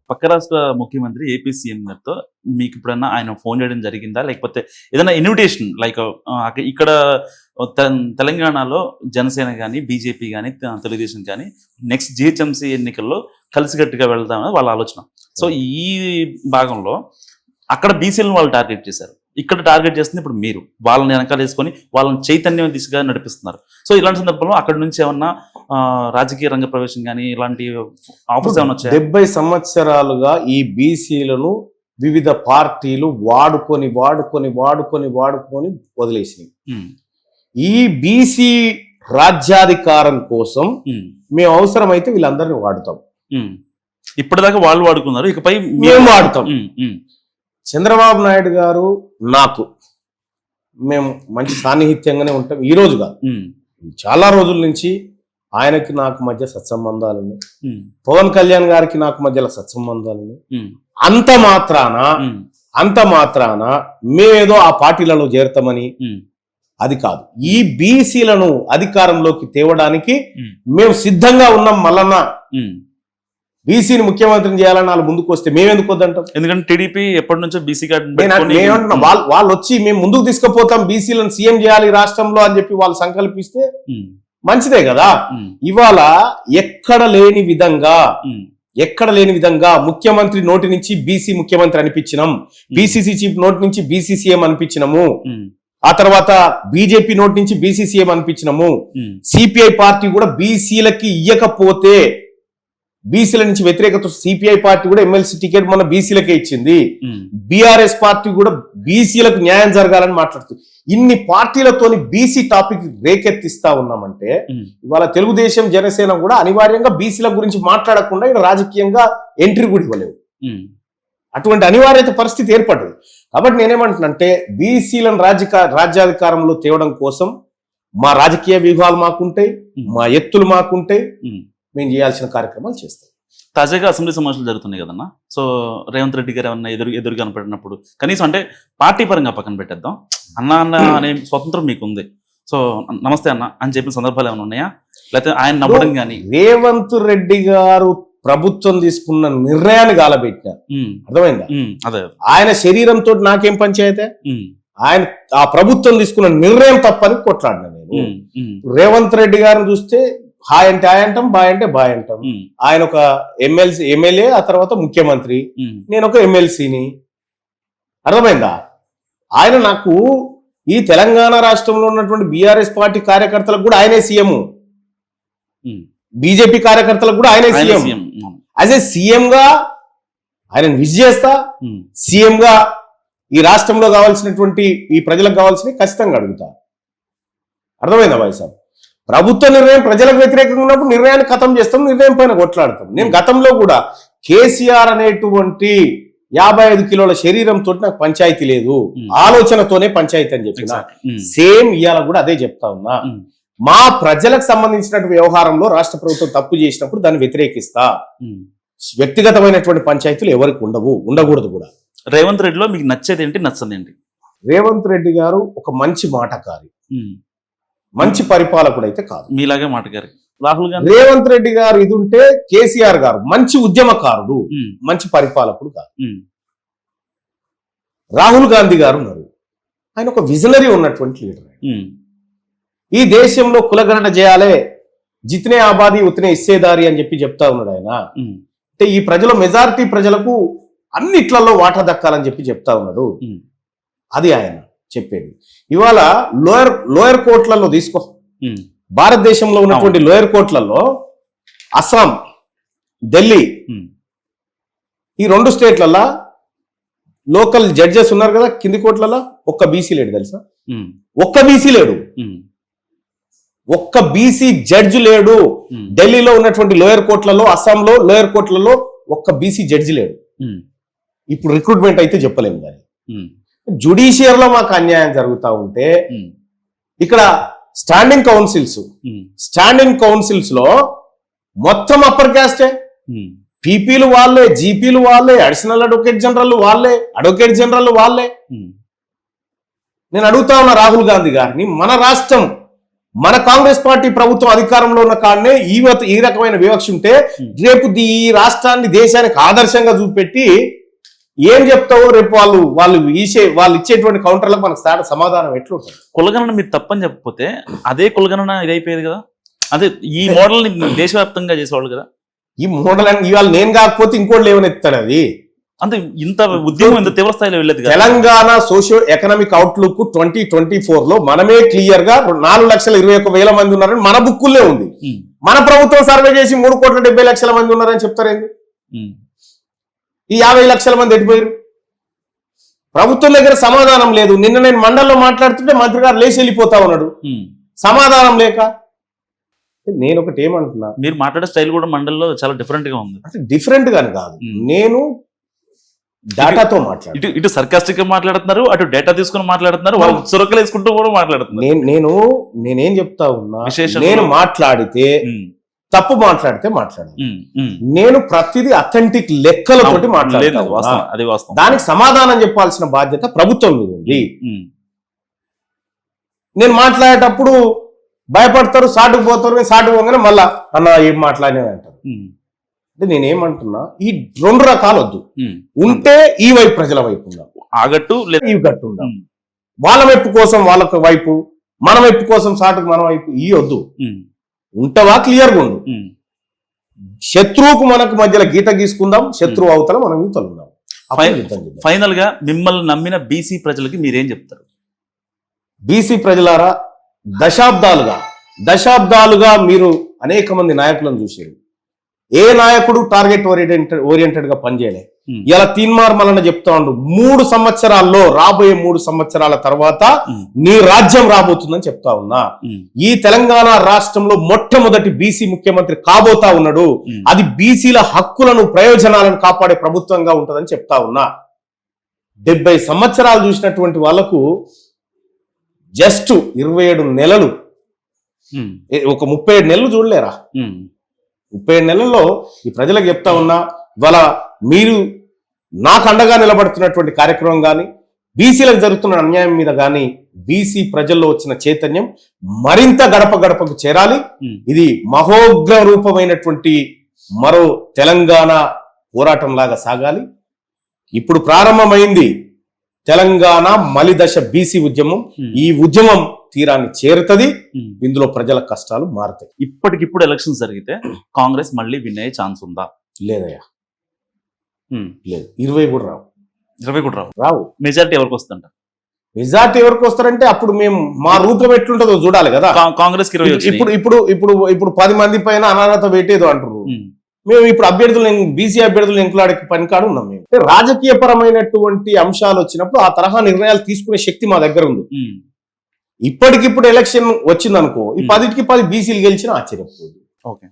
పక్క రాష్ట్ర ముఖ్యమంత్రి ఏపీ సీఎం గారితో మీకు ఎప్పుడన్నా ఆయన ఫోన్ చేయడం జరిగిందా? లేకపోతే ఏదైనా ఇన్విటేషన్ లైక్ ఇక్కడ తెలంగాణలో జనసేన కానీ, బీజేపీ కానీ, తెలుగుదేశం కానీ నెక్స్ట్ జిహెచ్ఎంసీ ఎన్నికల్లో కలిసికట్టుగా వెళ్దామని వాళ్ళ ఆలోచన. సో ఈ భాగంలో అక్కడ బీసీలను వాళ్ళు టార్గెట్ చేశారు, ఇక్కడ టార్గెట్ చేస్తుంది ఇప్పుడు మీరు. వాళ్ళని వెనకాల వేసుకొని వాళ్ళని చైతన్యం దిశగా నడిపిస్తున్నారు. సో ఇలాంటి సందర్భంలో అక్కడ నుంచి ఏమన్నా రాజకీయ రంగ ప్రవేశం కానీ ఇలాంటి ఆఫర్స్ ఏమైనా వచ్చాయి? 70 సంవత్సరాలుగా ఈ బీసీలను వివిధ పార్టీలు వాడుకొని వదిలేసినాయి. ఈ బీసీ రాజ్యాధికారం కోసం మేము అవసరమైతే వీళ్ళందరినీ వాడుతాం. ఇప్పటిదాకా వాళ్ళు వాడుకున్నారు, ఇకపై మేము వాడుతాం. చంద్రబాబు నాయుడు గారు మేము మంచి సాన్నిహిత్యంగానే ఉంటాం. ఈ రోజు కాదు, చాలా రోజుల నుంచి ఆయనకి నాకు మధ్య సత్సంబంధాలున్నాయి. పవన్ కళ్యాణ్ గారికి నాకు మధ్యలో సత్సంబంధాలున్నాయి. అంత మాత్రాన మేమేదో ఆ పార్టీలలో చేరతామని అది కాదు. ఈ బీసీలను అధికారంలోకి తేవడానికి మేము సిద్ధంగా ఉన్నాం. మల్లన్న బీసీని ముఖ్యమంత్రిని చేయాలని వాళ్ళు ముందుకు వస్తే మేమెందుకు వద్దంటాం? ఎందుకంటే టీడీపీ ఎప్పటి నుంచో బీసీ వాళ్ళు వచ్చి మేము ముందుకు తీసుకుపోతాం, బీసీలను సీఎం చేయాలి రాష్ట్రంలో అని చెప్పి వాళ్ళు సంకల్పిస్తే మంచిదే కదా. ఇవాళ ఎక్కడ లేని విధంగా ముఖ్యమంత్రి నోటి నుంచి బీసీ ముఖ్యమంత్రి అనిపించినాం, బీసీసీ చీఫ్ నోటి నుంచి బీసీ సీఎం అనిపించినాము, ఆ తర్వాత బీజేపీ నోటి నుంచి బీసీ సీఎం అనిపించినాము. సిపిఐ పార్టీ కూడా బీసీలకి ఇయ్యకపోతే బీసీల నుంచి వ్యతిరేకత సిపిఐ పార్టీ కూడా ఎమ్మెల్సీ టికెట్ మన బీసీలకే ఇచ్చింది. బీఆర్ఎస్ పార్టీ కూడా బీసీలకు న్యాయం జరగాలని మాట్లాడుతుంది. ఇన్ని పార్టీలతోని బీసీ టాపిక్ రేకెత్తిస్తా ఉన్నామంటే ఇవాళ తెలుగుదేశం జనసేన కూడా అనివార్యంగా బీసీల గురించి మాట్లాడకుండా ఇక్కడ రాజకీయంగా ఎంట్రీ కూడా ఇవ్వలేవు. అటువంటి అనివార్యత పరిస్థితి ఏర్పడ్డది. కాబట్టి నేనేమంటున్నానంటే బీసీలను రాజ్యాధికారంలో తేవడం కోసం మా రాజకీయ వ్యూహాలు మాకుంటాయి, మా ఎత్తులు మాకుంటాయి, మేము చేయాల్సిన కార్యక్రమాలు చేస్తాం. తాజాగా అసెంబ్లీ సమావేశాలు జరుగుతున్నాయి కదన్నా. సో రేవంత్ రెడ్డి గారు ఏమన్నా ఎదురు కనపడినప్పుడు కనీసం అంటే పార్టీ పరంగా పక్కన పెట్టేద్దాం, అన్న అనే స్వతంత్రం మీకు ఉంది, సో నమస్తే అన్న అని చెప్పిన సందర్భాలు ఏమైనా ఉన్నాయా? లేకపోతే ఆయన నవ్వడం కానీ? రేవంత్ రెడ్డి గారు ప్రభుత్వం తీసుకున్న నిర్ణయాన్ని గాలబెట్టినారు, అర్థమైందా? అదే ఆయన శరీరంతో నాకేం పంచాయతే, ఆయన ఆ ప్రభుత్వం తీసుకున్న నిర్ణయం తప్పని కొట్లాడినా నేను. రేవంత్ రెడ్డి గారిని చూస్తే హాయ్ అంటే హాయ్ అంటాం, బాయ్ అంటే బాయ్ అంటాం. ఆయన ఒక ఎమ్మెల్యే, ఆ తర్వాత ముఖ్యమంత్రి, నేను ఒక ఎమ్మెల్సీని, అర్థమైందా? ఆయన నాకు ఈ తెలంగాణ రాష్ట్రంలో ఉన్నటువంటి బీఆర్ఎస్ పార్టీ కార్యకర్తలకు కూడా ఆయనే సీఎం, బీజేపీ కార్యకర్తలకు కూడా ఆయనే సీఎం. యాజ్ ఏ సీఎం గా ఆయన విజ్ చేస్తా, సీఎం గా ఈ రాష్ట్రంలో కావాల్సినటువంటి ఈ ప్రజలకు కావాల్సినవి ఖచ్చితంగా అడుగుతా. అర్థమైందా భాయ్ సాబ్? ప్రభుత్వ నిర్ణయం ప్రజలకు వ్యతిరేకంగా ఉన్నప్పుడు నిర్ణయాన్ని ఖతం చేస్తాం, నిర్ణయం పైన కొట్లాడతాం. నేను గతంలో కూడా కేసీఆర్ అనేటువంటి 55 కిలోల శరీరంతో నాకు పంచాయతీ లేదు, ఆలోచనతోనే పంచాయతీ అని చెప్పిన సేమ్ ఇవాళ కూడా అదే చెప్తా ఉన్నా. మా ప్రజలకు సంబంధించినటువంటి వ్యవహారంలో రాష్ట్ర ప్రభుత్వం తప్పు చేసినప్పుడు దాన్ని వ్యతిరేకిస్తా. వ్యక్తిగతమైనటువంటి పంచాయతీలు ఎవరికి ఉండకూడదు కూడా. రేవంత్ రెడ్డిలో మీకు నచ్చేది ఏంటి, నచ్చది ఏంటి? రేవంత్ రెడ్డి గారు ఒక మంచి మాటకారి, మంచి పరిపాలకుడు అయితే కాదు, మీలాగే మాటగారు. రాహుల్ గాంధీ, రేవంత్ రెడ్డి గారు ఇది ఉంటే కేసీఆర్ గారు మంచి ఉద్యమకారుడు, మంచి పరిపాలకుడు కాదు. రాహుల్ గాంధీ గారు ఉన్నారు, ఆయన ఒక విజనరీ ఉన్నటువంటి లీడర్. ఈ దేశంలో కులగణన చేయాలి, జితనే ఆబాది ఉతనే ఇస్సేదారి అని చెప్పి చెప్తా ఉన్నాడు ఆయన. అంటే ఈ మెజారిటీ ప్రజలకు అన్నిట్లలో వాటా దక్కాలని చెప్పి చెప్తా ఉన్నాడు. అది ఆయన చెప్పేది. ఇవాళ లోయర్ కోర్టులలో తీసుకో, భారతదేశంలో ఉన్నటువంటి లోయర్ కోర్టులలో అస్సాం, ఢిల్లీ, ఈ 2 స్టేట్లలో లోకల్ జడ్జెస్ ఉన్నారు కదా కింది కోర్టులలో, ఒక్క బీసీ లేడు తెలుసా? ఒక్క బీసీ లేడు, ఒక్క బీసీ జడ్జి లేడు. ఢిల్లీలో ఉన్నటువంటి లోయర్ కోర్టులలో, అస్సాంలో లోయర్ కోర్టులలో ఒక్క బీసీ జడ్జి లేడు. ఇప్పుడు రిక్రూట్మెంట్ అయితే చెప్పలేము. కానీ జుడిషియర్ లో మాకు అన్యాయం జరుగుతూ ఉంటే ఇక్కడ స్టాండింగ్ కౌన్సిల్స్ లో మొత్తం అప్పర్ క్యాస్టే, పీపీలు వాళ్ళే, జీపీలు వాళ్ళే, అడిషనల్ అడ్వకేట్ జనరల్ వాళ్ళే, అడ్వకేట్ జనరల్ వాళ్ళే. నేను అడుగుతా ఉన్నా రాహుల్ గాంధీ గారిని, మన రాష్ట్రం మన కాంగ్రెస్ పార్టీ ప్రభుత్వం అధికారంలో ఉన్న కాడనే ఈ రకమైన వివక్ష ఉంటే రేపు ఈ రాష్ట్రాన్ని దేశానికి ఆదర్శంగా చూపెట్టి ఏం చెప్తావో రేపు వాళ్ళు ఇచ్చేటువంటి కౌంటర్లకు మనకు సమాధానం ఎట్లుంటుంది? కులగణన మీరు తప్పని చెప్పకపోతే అదే కులగణన ఇదైపోయేది కదా. అదే ఈ మోడల్ ని దేశవ్యాప్తంగా చేసేవాళ్ళు కదా. ఈ మోడల్ అని ఇవాళ నేను కాకపోతే ఇంకోటి లేవనెత్తాడు. అది అంటే ఇంత ఉద్యమం ఇంత తీవ్ర స్థాయిలో వెళ్ళేది కదా. తెలంగాణ సోషియో ఎకనామిక్ అవుట్లుక్ 2024 లో మనమే క్లియర్ గా 4,21,000 మంది ఉన్నారని మన బుక్కుల్లో ఉంది. మన ప్రభుత్వం సర్వే చేసి 3,70,00,000 మంది ఉన్నారని చెప్తారేంది? ఈ 50,00,000 మంది ఎట్టిపోయారు? ప్రభుత్వం దగ్గర సమాధానం లేదు. నిన్న నేను మండలిలో మాట్లాడుతుంటే మంత్రి గారు లేచి వెళ్ళిపోతా ఉన్నాడు సమాధానం లేక. నేను ఒకటి ఏమంటున్నా, మీరు మాట్లాడే స్టైల్ కూడా మండలిలో చాలా డిఫరెంట్ గా ఉంది. అంటే డిఫరెంట్ గాని కాదు, నేను డేటాతో మాట్లాడు. ఇటు సర్కాస్టిక్ గా మాట్లాడుతున్నారు, అటు డేటా తీసుకుని మాట్లాడుతున్నారు, వాళ్ళు చురకలు వేసుకుంటూ కూడా మాట్లాడుతున్నారు. నేనేం చెప్తా ఉన్నా, నేను మాట్లాడితే తప్పు మాట్లాడితే మాట్లాడాలి. నేను ప్రతిదీ అథెంటిక్ లెక్కలతోటి మాట్లాడతాను. దానికి సమాధానం చెప్పాల్సిన బాధ్యత ప్రభుత్వం మీద ఉంది. నేను మాట్లాడేటప్పుడు భయపడతారు, సాటుకు పోతారు. నేను సాటుకు పోగానే మళ్ళా అన్న ఏం మాట్లాడినవి అంటారు. అంటే నేనేమంటున్నా, ఈ 2 రకాలు వద్దు. ఉంటే ఈ వైపు ప్రజల వైపు ఉందాం, ఆగట్టు ఈ గట్టు ఉందాం. వాళ్ళ వైపు కోసం వాళ్ళకు వైపు, మన వైపు కోసం సాటుకు మన వైపు, ఈ వద్దు. ఉంటవా క్లియర్గా ఉండు. శత్రువుకు మనకు మధ్యలో గీత గీసుకుందాం, శత్రువు అవతల మనం యువతలు ఉందాం. ఫైనల్ గా మిమ్మల్ని నమ్మిన బీసీ ప్రజలకి మీరేం చెప్తారు? బీసీ ప్రజలారా, దశాబ్దాలుగా మీరు అనేక మంది నాయకులను చూసారు. ఏ నాయకుడు టార్గెట్ ఓరియంటెడ్ గా పనిచేయలే. ఇలా తీన్మార్మలన్న చెప్తా ఉండు, 3 సంవత్సరాల్లో, రాబోయే 3 సంవత్సరాల తర్వాత నీ రాజ్యం రాబోతుందని చెప్తా ఉన్నా. ఈ తెలంగాణ రాష్ట్రంలో మొట్టమొదటి బీసీ ముఖ్యమంత్రి కాబోతా ఉన్నాడు. అది బీసీల హక్కులను, ప్రయోజనాలను కాపాడే ప్రభుత్వంగా ఉంటుందని చెప్తా ఉన్నా. 70 సంవత్సరాలు చూసినటువంటి వాళ్లకు జస్ట్ 27 నెలలు, ఒక 37 నెలలు చూడలేరా? 37 నెలల్లో ఈ ప్రజలకు చెప్తా ఉన్నా, ఇవాళ మీరు నాకు అండగా నిలబడుతున్నటువంటి కార్యక్రమం కానీ, బీసీలకు జరుగుతున్న అన్యాయం మీద కానీ బీసీ ప్రజల్లో వచ్చిన చైతన్యం మరింత గడప గడపకు చేరాలి. ఇది మహోగ్ర రూపమైనటువంటి మరో తెలంగాణ పోరాటం లాగా సాగాలి. ఇప్పుడు ప్రారంభమైంది తెలంగాణ మలిదశ బీసీ ఉద్యమం. ఈ ఉద్యమం తీరాన్ని చేరుతుంది. ఇందులో ప్రజల కష్టాలు మారుతాయి. ఇప్పటికిప్పుడు ఎలక్షన్స్ జరిగితే కాంగ్రెస్ మళ్ళీ విన్ అయ్యే ఛాన్స్ ఉందా? లేదయ్యా, లేదు. 20 కూడా రావు. 20 కూడా రావు. మెజారిటీ ఎవరికి వస్తుందంట? మెజారిటీ ఎవరికి వస్తారంటే అప్పుడు మేము మా రూపం ఎట్లుంటుందో చూడాలి కదా. కాంగ్రెస్ ఇప్పుడు 10 మంది పైన అనర్హత పెట్టేదో అంటారు. మేము ఇప్పుడు బీసీ అభ్యర్థులను ఎంకులాడే పని కాడు ఉన్నాం. మేము రాజకీయ పరమైనటువంటి అంశాలు వచ్చినప్పుడు ఆ తరహా నిర్ణయాలు తీసుకునే శక్తి మా దగ్గర ఉంది. ఇప్పటికిప్పుడు ఎలక్షన్ వచ్చిందనుకో, ఈ 10కి 10 బీసీలు గెలిచినా ఆశ్చర్యపోదు. ఓకే.